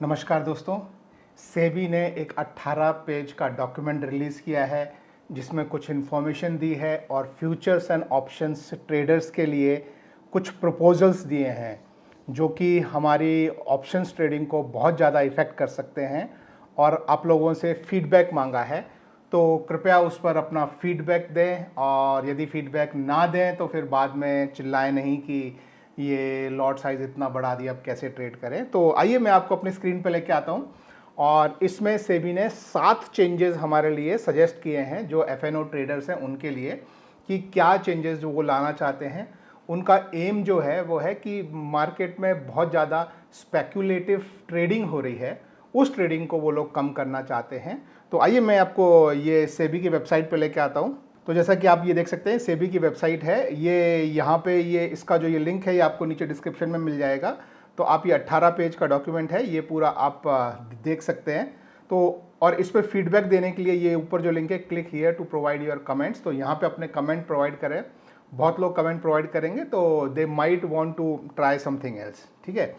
नमस्कार दोस्तों। सेबी ने एक 18 पेज का डॉक्यूमेंट रिलीज़ किया है जिसमें कुछ इन्फॉर्मेशन दी है और फ्यूचर्स एंड ऑप्शंस ट्रेडर्स के लिए कुछ प्रपोजल्स दिए हैं जो कि हमारी ऑप्शंस ट्रेडिंग को बहुत ज़्यादा इफ़ेक्ट कर सकते हैं और आप लोगों से फीडबैक मांगा है। तो कृपया उस पर अपना फीडबैक दें और यदि फीडबैक ना दें तो फिर बाद में चिल्लाएं नहीं कि ये लॉट साइज़ इतना बढ़ा दिया, अब कैसे ट्रेड करें। तो आइए मैं आपको अपनी स्क्रीन पे लेके आता हूँ और इसमें सेबी ने 7 चेंजेस हमारे लिए सजेस्ट किए हैं जो एफएनओ ट्रेडर्स हैं उनके लिए, कि क्या चेंजेस जो वो लाना चाहते हैं। उनका एम जो है वो है कि मार्केट में बहुत ज़्यादा स्पेक्युलेटिव ट्रेडिंग हो रही है, उस ट्रेडिंग को वो लोग कम करना चाहते हैं। तो आइए मैं आपको ये सेबी की वेबसाइट पे लेके आता हूँ। तो जैसा कि आप ये देख सकते हैं सेबी की वेबसाइट है, ये यहाँ पे ये इसका जो ये लिंक है ये आपको नीचे डिस्क्रिप्शन में मिल जाएगा। तो आप ये 18 पेज का डॉक्यूमेंट है, ये पूरा आप देख सकते हैं। तो और इस पर फीडबैक देने के लिए ये ऊपर जो लिंक है, click here to provide your comments, तो यहाँ पे अपने कमेंट प्रोवाइड करें। बहुत लोग कमेंट प्रोवाइड करेंगे तो they might want to try something else, ठीक है।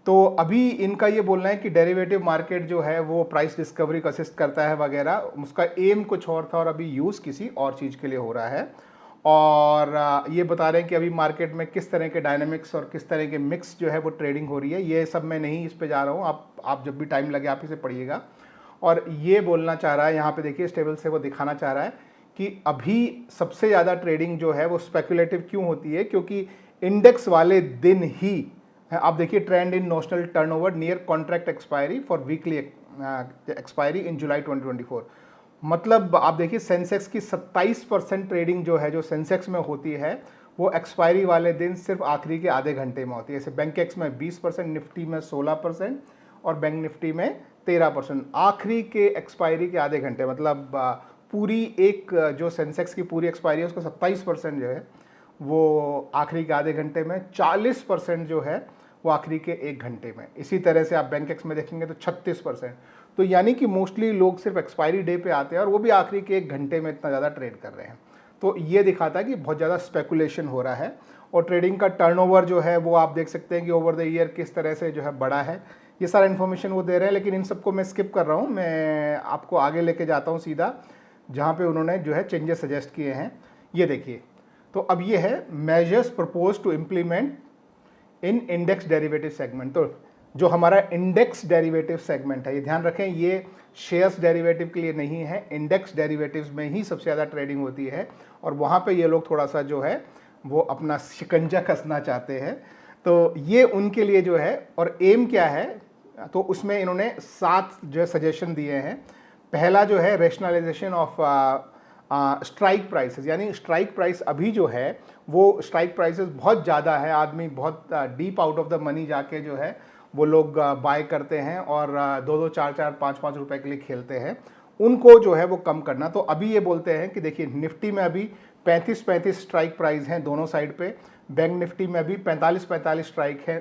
तो अभी इनका ये बोलना है कि डेरिवेटिव मार्केट जो है वो प्राइस डिस्कवरी को असिस्ट करता है वगैरह, उसका एम कुछ और था और अभी यूज़ किसी और चीज़ के लिए हो रहा है। और ये बता रहे हैं कि अभी मार्केट में किस तरह के डायनामिक्स और किस तरह के मिक्स जो है वो ट्रेडिंग हो रही है। ये सब मैं नहीं इस पे जा रहा हूँ, आप जब भी टाइम लगे आप इसे पढ़िएगा। और ये बोलना चाह रहा है, यहाँ पे देखिए इस टेबल से वो दिखाना चाह रहा है कि अभी सबसे ज़्यादा ट्रेडिंग जो है वो स्पेकुलेटिव क्यों होती है, क्योंकि इंडेक्स वाले दिन ही आप देखिए trend in notional turnover near contract expiry for weekly expiry in July 2024। मतलब आप देखिए सेंसेक्स की 27% ट्रेडिंग जो है जो सेंसेक्स में होती है वो एक्सपायरी वाले दिन सिर्फ आखिरी के आधे घंटे में होती है। जैसे बैंक एक्स में 20%, निफ्टी में 16% और बैंक निफ्टी में 13%। आखिरी के एक्सपायरी के आधे घंटे मतलब पूरी एक जो सेंसेक्स की पूरी एक्सपायरी है उसका 27% जो है वो आखिरी के आधे घंटे में, 40% जो है वो आखिरी के एक घंटे में। इसी तरह से आप बैंक एक्स में देखेंगे तो 36%। तो यानी कि मोस्टली लोग सिर्फ एक्सपायरी डे पे आते हैं और वो भी आखिरी के एक घंटे में इतना ज़्यादा ट्रेड कर रहे हैं। तो ये दिखाता है कि बहुत ज़्यादा स्पेकुलेशन हो रहा है। और ट्रेडिंग का टर्नओवर जो है वो आप देख सकते हैं कि ओवर द ईयर किस तरह से जो है बढ़ा है। ये सारा इन्फॉर्मेशन वो दे रहे हैं, लेकिन इन सबको मैं स्किप कर रहा हूँ। मैं आपको आगे लेके जाता हूँ सीधा जहाँ पे उन्होंने जो है चेंजेस सजेस्ट किए हैं। ये देखिए, तो अब ये है measures propose to implement in index derivative segment. तो जो हमारा इंडेक्स डेरिवेटिव सेगमेंट है, ये ध्यान रखें, ये शेयर्स डेरिवेटिव के लिए नहीं है, इंडेक्स डेरिवेटिव्स में ही सबसे ज़्यादा ट्रेडिंग होती है और वहाँ पे ये लोग थोड़ा सा जो है वो अपना शिकंजा कसना चाहते हैं। तो ये उनके लिए जो है, और एम क्या है, तो उसमें इन्होंने 7 जो है सजेशन दिए हैं। पहला जो है रेशनलाइजेशन ऑफ स्ट्राइक प्राइसेस, यानी स्ट्राइक प्राइस अभी जो है वो स्ट्राइक प्राइसेस बहुत ज़्यादा है, आदमी बहुत deep out of the money जाके जो है वो लोग बाय करते हैं और 2-2, 4-4, 5-5 रुपए के लिए खेलते हैं, उनको जो है वो कम करना। तो अभी ये बोलते हैं कि देखिए निफ्टी में अभी 35-35 स्ट्राइक प्राइस हैं दोनों साइड पे, बैंक निफ्टी में भी 45-45 स्ट्राइक है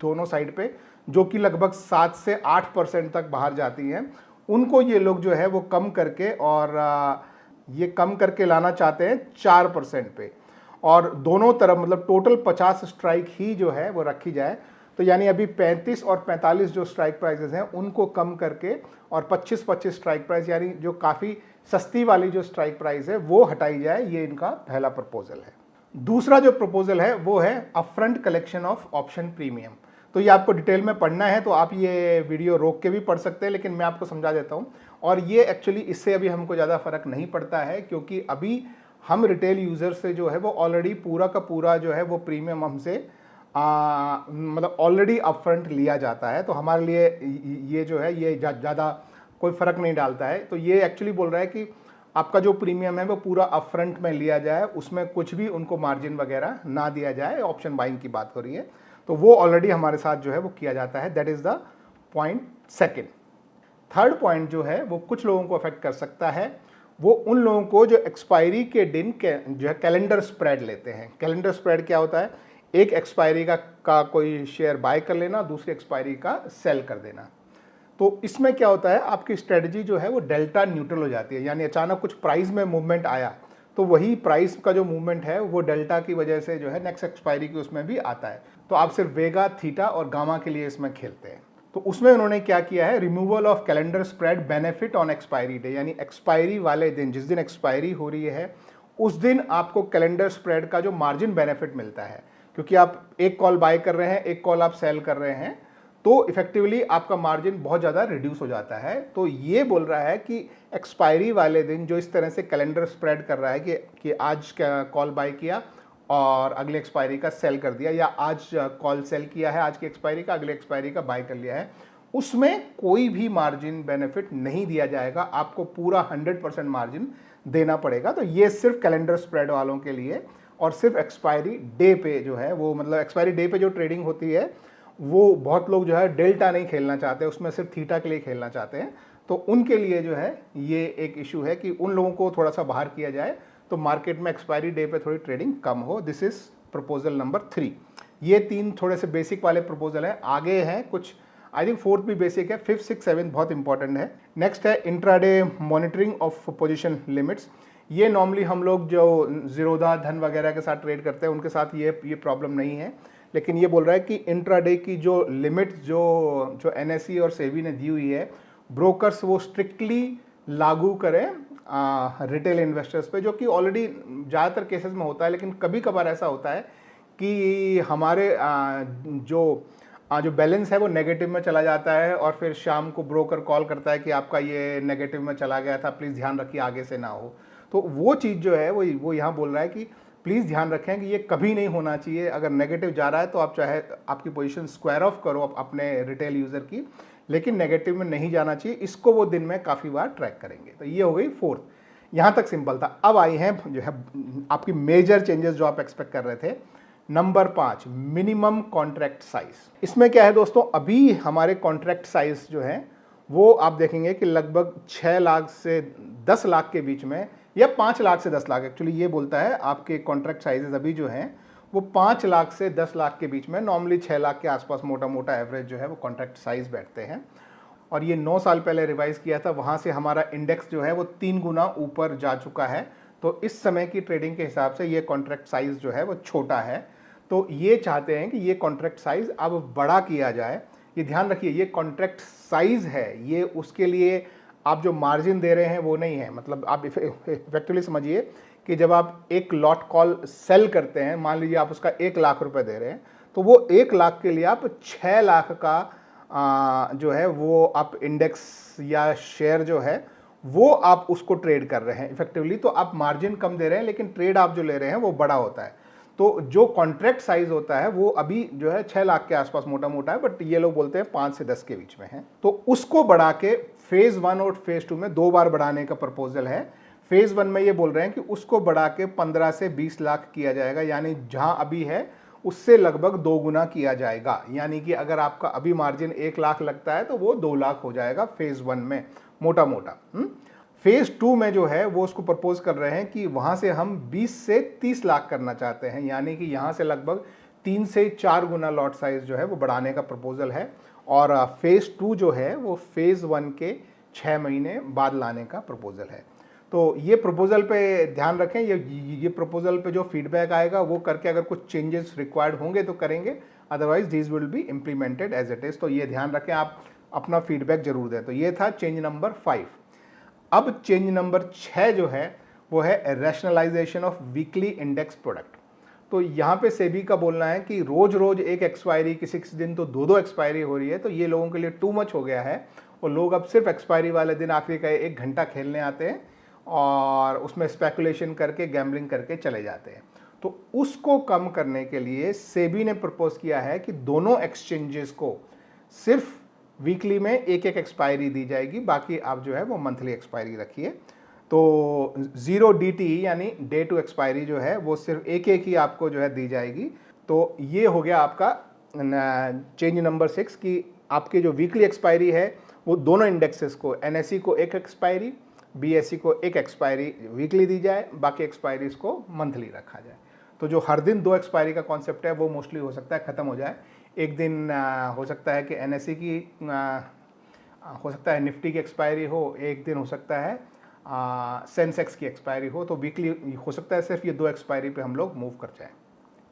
दोनों साइड पे, जो कि लगभग 7 से 8% तक बाहर जाती हैं। उनको ये लोग जो है वो कम करके, और ये कम करके लाना चाहते हैं 4% पे, और दोनों तरफ मतलब टोटल 50 स्ट्राइक ही जो है वो रखी जाए। तो यानी अभी 35 और 45 जो स्ट्राइक प्राइसेस हैं उनको कम करके और 25-25 स्ट्राइक प्राइस, यानी जो काफ़ी सस्ती वाली जो स्ट्राइक प्राइस है वो हटाई जाए। ये इनका पहला प्रपोजल है। दूसरा जो प्रपोजल है वो है upfront collection of option premium. तो ये आपको डिटेल में पढ़ना है तो आप ये वीडियो रोक के भी पढ़ सकते हैं, लेकिन मैं आपको समझा देता हूँ। और ये एक्चुअली इससे अभी हमको ज़्यादा फर्क नहीं पड़ता है, क्योंकि अभी हम रिटेल यूज़र से जो है वो ऑलरेडी पूरा का पूरा जो है वो प्रीमियम हमसे मतलब ऑलरेडी अपफ्रंट लिया जाता है। तो हमारे लिए ये जो है ये ज़्यादा कोई फ़र्क नहीं डालता है। तो ये एक्चुअली बोल रहा है कि आपका जो प्रीमियम है वो पूरा अपफ्रंट में लिया जाए, उसमें कुछ भी उनको मार्जिन वगैरह ना दिया जाए। ऑप्शन बाइंग की बात हो रही है, तो वो ऑलरेडी हमारे साथ जो है वो किया जाता है। That is the point second. Third point जो है वो कुछ लोगों को अफेक्ट कर सकता है, वो उन लोगों को जो एक्सपायरी के दिन के जो है कैलेंडर स्प्रेड लेते हैं। कैलेंडर स्प्रेड क्या होता है, एक एक्सपायरी का कोई शेयर बाय कर लेना, दूसरी एक्सपायरी का सेल कर देना। तो इसमें क्या होता है, आपकी स्ट्रेटजी जो है वो डेल्टा न्यूट्रल हो जाती है, यानी अचानक कुछ प्राइस में मूवमेंट आया तो वही प्राइस का जो मूवमेंट है वो डेल्टा की वजह से जो है नेक्स्ट एक्सपायरी की उसमें भी आता है। तो आप सिर्फ वेगा, थीटा और गामा के लिए इसमें खेलते हैं। तो उसमें उन्होंने क्या किया है, removal of calendar spread benefit on expiry day, यानी एक्सपायरी वाले दिन, जिस दिन एक्सपायरी हो रही है उस दिन आपको कैलेंडर स्प्रेड का जो मार्जिन बेनिफिट मिलता है, क्योंकि आप एक कॉल बाय कर रहे हैं, एक कॉल आप सेल कर रहे हैं, तो इफेक्टिवली आपका मार्जिन बहुत ज़्यादा रिड्यूस हो जाता है। तो ये बोल रहा है कि एक्सपायरी वाले दिन जो इस तरह से कैलेंडर स्प्रेड कर रहा है कि आज कॉल बाय किया और अगले एक्सपायरी का सेल कर दिया, या आज कॉल सेल किया है आज की एक्सपायरी का, अगले एक्सपायरी का बाय कर लिया है, उसमें कोई भी मार्जिन बेनिफिट नहीं दिया जाएगा, आपको पूरा 100% मार्जिन देना पड़ेगा। तो ये सिर्फ कैलेंडर स्प्रेड वालों के लिए, और सिर्फ एक्सपायरी डे पे जो है वो, मतलब एक्सपायरी डे पे जो ट्रेडिंग होती है वो बहुत लोग जो है डेल्टा नहीं खेलना चाहते, उसमें सिर्फ थीटा के लिए खेलना चाहते हैं, तो उनके लिए जो है ये एक इशू है कि उन लोगों को थोड़ा सा बाहर किया जाए, तो मार्केट में एक्सपायरी डे पे थोड़ी ट्रेडिंग कम हो। This is proposal number 3। ये 3 थोड़े से बेसिक वाले प्रपोजल हैं, आगे हैं कुछ, आई थिंक 4th भी बेसिक है, 5th 6th 7th बहुत इंपॉर्टेंट है। नेक्स्ट है intraday monitoring of position limits. ये नॉर्मली हम लोग जो जीरोधा धन वगैरह के साथ ट्रेड करते हैं उनके साथ ये प्रॉब्लम नहीं है, लेकिन ये बोल रहा है कि इंट्राडे की जो लिमिट जो एनएसई और सेबी ने दी हुई है, ब्रोकर्स वो स्ट्रिक्टली लागू करें रिटेल इन्वेस्टर्स पे, जो कि ऑलरेडी ज़्यादातर केसेस में होता है, लेकिन कभी कभार ऐसा होता है कि हमारे जो बैलेंस है वो नेगेटिव में चला जाता है, और फिर शाम को ब्रोकर कॉल करता है कि आपका ये नेगेटिव में चला गया था, प्लीज़ ध्यान रखिए आगे से ना हो। तो वो चीज़ जो है वो यहाँ बोल रहा है कि प्लीज़ ध्यान रखें कि ये कभी नहीं होना चाहिए। अगर नेगेटिव जा रहा है तो आप चाहे आपकी पोजीशन स्क्वायर ऑफ करो अपने रिटेल यूज़र की, लेकिन नेगेटिव में नहीं जाना चाहिए। इसको वो दिन में काफ़ी बार ट्रैक करेंगे। तो ये हो गई 4th। यहाँ तक सिंपल था। अब आई हैं जो है आपकी मेजर चेंजेस जो आप एक्सपेक्ट कर रहे थे। Number 5, minimum contract size. इसमें क्या है दोस्तों, अभी हमारे कॉन्ट्रैक्ट साइज जो है वो आप देखेंगे कि लगभग 6 लाख से 10 लाख के बीच में, या 5 लाख से 10 लाख, एक्चुअली ये बोलता है आपके कॉन्ट्रैक्ट साइजेस अभी जो हैं वो 5 लाख से 10 लाख के बीच में, नॉर्मली 6 लाख के आसपास मोटा मोटा एवरेज जो है वो कॉन्ट्रैक्ट साइज बैठते हैं। और ये 9 साल पहले रिवाइज किया था, वहाँ से हमारा इंडेक्स जो है वो 3 गुना ऊपर जा चुका है। तो इस समय की ट्रेडिंग के हिसाब से ये कॉन्ट्रैक्ट साइज जो है वो छोटा है। तो ये चाहते हैं कि ये कॉन्ट्रैक्ट साइज अब बड़ा किया जाए। ये ध्यान रखिए, ये कॉन्ट्रैक्ट साइज है, ये उसके लिए आप जो मार्जिन दे रहे हैं वो नहीं है। मतलब आप इफेक्टिवली समझिए कि जब आप एक लॉट कॉल सेल करते हैं, मान लीजिए आप उसका 1 लाख रुपए दे रहे हैं, तो वो 1 लाख के लिए आप 6 लाख का जो है वो आप इंडेक्स या शेयर जो है वो आप उसको ट्रेड कर रहे हैं इफेक्टिवली। तो आप मार्जिन कम दे रहे हैं, लेकिन ट्रेड आप जो ले रहे हैं वो बड़ा होता है। तो जो कॉन्ट्रैक्ट साइज होता है वो अभी जो है 6 लाख के आसपास मोटा मोटा है, बट ये लोग बोलते हैं 5 से 10 के बीच में है। तो उसको बढ़ा के फेज 1 और फेज 2 में 2 बार बढ़ाने का प्रपोजल है। फेज 1 में ये बोल रहे हैं कि उसको बढ़ा के 15 से 20 लाख किया जाएगा, यानी जहां अभी है उससे लगभग 2 गुना किया जाएगा। यानी कि अगर आपका अभी मार्जिन 1 लाख लगता है तो वो 2 लाख हो जाएगा फेज 1 में, मोटा मोटा। फेज 2 में जो है वो उसको प्रपोज कर रहे हैं कि वहां से हम 20 से 30 लाख करना चाहते हैं, यानी कि यहां से लगभग 3 से 4 गुना लॉट साइज जो है वो बढ़ाने का प्रपोजल है। और फेज 2 जो है वो फेज 1 के 6 महीने बाद लाने का प्रपोजल है। तो ये प्रपोजल पे ध्यान रखें, ये प्रपोजल पे जो फीडबैक आएगा वो करके अगर कुछ चेंजेस रिक्वायर्ड होंगे तो करेंगे, otherwise this will be implemented as it is. तो ये ध्यान रखें, आप अपना फीडबैक जरूर दें। तो ये था चेंज नंबर 5। अब चेंज नंबर 6 जो है वो है rationalization of weekly index product. तो यहाँ पे सेबी का बोलना है कि रोज रोज एक एक्सपायरी, किसी दिन तो 2 एक्सपायरी हो रही है, तो ये लोगों के लिए टू मच हो गया है। और लोग अब सिर्फ एक्सपायरी वाले दिन आखिरी का 1 घंटा खेलने आते हैं और उसमें स्पेकुलेशन करके गैम्बलिंग करके चले जाते हैं। तो उसको कम करने के लिए सेबी ने प्रपोज किया है कि दोनों एक्सचेंजेस को सिर्फ वीकली में एक एक्सपायरी दी जाएगी, बाकी आप जो है वो मंथली एक्सपायरी रखिए। तो 0 DT यानी डे टू एक्सपायरी जो है वो सिर्फ एक ही आपको जो है दी जाएगी। तो ये हो गया आपका चेंज नंबर 6 कि आपकी जो वीकली एक्सपायरी है वो दोनों इंडेक्सेस को, NSE को 1 एक्सपायरी, BSE को 1 एक्सपायरी वीकली दी जाए, बाकी एक्सपायरीज को मंथली रखा जाए। तो जो हर दिन 2 एक्सपायरी का कॉन्सेप्ट है वो मोस्टली हो सकता है ख़त्म हो जाए। एक दिन हो सकता है कि NSE की हो सकता है निफ्टी की एक्सपायरी हो, एक दिन हो सकता है सेंसेक्स की एक्सपायरी हो। तो वीकली हो सकता है सिर्फ ये 2 एक्सपायरी पे हम लोग मूव कर जाएं।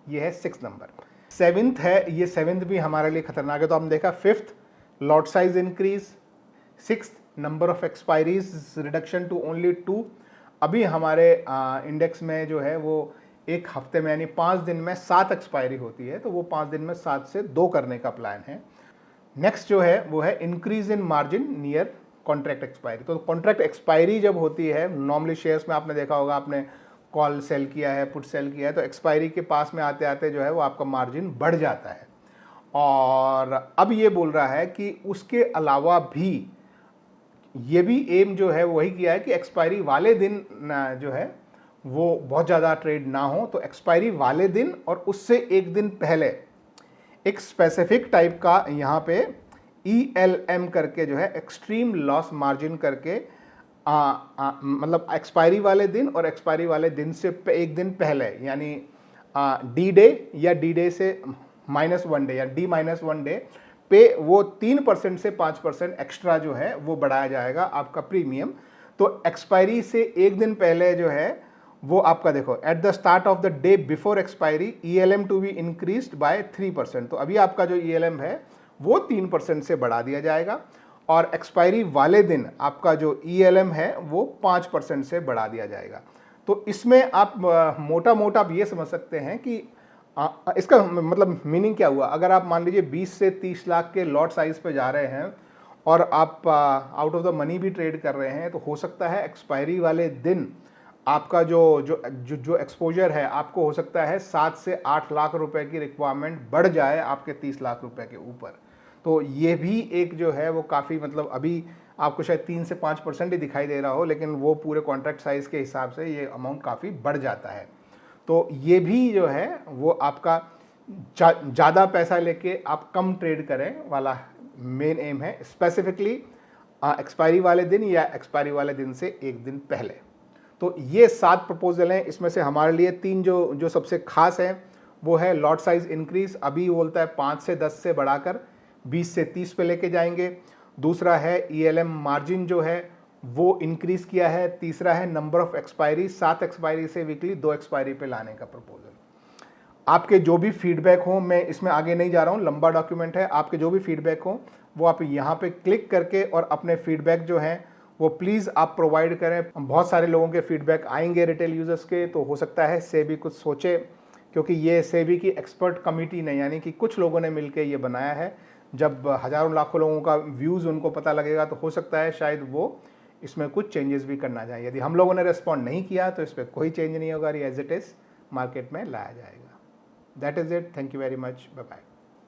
ये है 6th नंबर। 7th है, ये 7th भी हमारे लिए खतरनाक है। तो हमने देखा 5th lot size increase, 6th number of expiries reduction to only 2। अभी हमारे इंडेक्स में जो है वो एक हफ्ते में यानी 5 दिन में 7 एक्सपायरी होती है, तो वो 5 दिन में 7 से 2 करने का प्लान है। नेक्स्ट जो है वो है increase in margin near contract expiry. तो कॉन्ट्रैक्ट एक्सपायरी जब होती है, नॉर्मली शेयर्स में आपने देखा होगा, आपने कॉल सेल किया है, पुट सेल किया है, तो एक्सपायरी के पास में आते आते जो है वो आपका मार्जिन बढ़ जाता है। और अब ये बोल रहा है कि उसके अलावा भी ये भी एम जो है वही किया है कि एक्सपायरी वाले दिन जो है वो बहुत ज़्यादा ट्रेड ना हो, तो एक्सपायरी वाले दिन और उससे एक दिन पहले एक स्पेसिफिक टाइप का यहाँ पे ELM करके जो है एक्सट्रीम लॉस मार्जिन करके मतलब एक्सपायरी वाले दिन और एक्सपायरी वाले दिन से एक दिन पहले, यानी डी डे या डी डे से -1 डे या D-1 डे पे वो 3% से 5% एक्स्ट्रा जो है वो बढ़ाया जाएगा आपका प्रीमियम। तो एक्सपायरी से एक दिन पहले जो है वो आपका देखो, at the start of the day before expiry ELM to be increased by 3%। तो अभी आपका जो ELM है वो 3% से बढ़ा दिया जाएगा, और एक्सपायरी वाले दिन आपका जो ELM है वो 5% से बढ़ा दिया जाएगा। तो इसमें आप मोटा मोटा आप ये समझ सकते हैं कि इसका मतलब मीनिंग क्या हुआ। अगर आप मान लीजिए 20 से 30 लाख के लॉट साइज पे जा रहे हैं और आप आउट ऑफ द मनी भी ट्रेड कर रहे हैं, तो हो सकता है एक्सपायरी वाले दिन आपका जो एक्सपोजर है आपको हो सकता है 7 से 8 लाख रुपए की रिक्वायरमेंट बढ़ जाए आपके 30 लाख रुपए के ऊपर। तो ये भी एक जो है वो काफ़ी, मतलब अभी आपको शायद 3 से 5% ही दिखाई दे रहा हो, लेकिन वो पूरे कॉन्ट्रैक्ट साइज के हिसाब से ये अमाउंट काफ़ी बढ़ जाता है। तो ये भी जो है वो आपका ज़्यादा पैसा लेके आप कम ट्रेड करें वाला मेन एम है, स्पेसिफिकली एक्सपायरी वाले दिन या एक्सपायरी वाले दिन से एक दिन पहले। तो ये 7 प्रपोजल हैं। इसमें से हमारे लिए 3 जो सबसे खास हैं वो है लॉट साइज इंक्रीज, अभी बोलता है 5 से 10 से बढ़ाकर 20 से 30 पे लेके जाएंगे। दूसरा है ELM मार्जिन जो है वो इंक्रीज किया है। तीसरा है नंबर ऑफ एक्सपायरी, 7 एक्सपायरी से वीकली 2 एक्सपायरी पे लाने का प्रपोजल। आपके जो भी फीडबैक हो, मैं इसमें आगे नहीं जा रहा हूँ, लंबा डॉक्यूमेंट है, आपके जो भी फीडबैक हो वो आप यहाँ पे क्लिक करके और अपने फीडबैक जो है वो प्लीज़ आप प्रोवाइड करें। बहुत सारे लोगों के फीडबैक आएंगे रिटेल यूजर्स के, तो हो सकता है सेबी कुछ सोचे, क्योंकि ये सेबी की एक्सपर्ट कमेटी नहीं, यानी कि कुछ लोगों ने मिलकर ये बनाया है। जब हज़ारों लाखों लोगों का व्यूज़ उनको पता लगेगा तो हो सकता है शायद वो इसमें कुछ चेंजेस भी करना चाहिए। यदि हम लोगों ने रिस्पॉन्ड नहीं किया तो इस पर कोई चेंज नहीं होगा, ये एज इट इज़ मार्केट में लाया जाएगा। That is it, thank you very much, bye bye.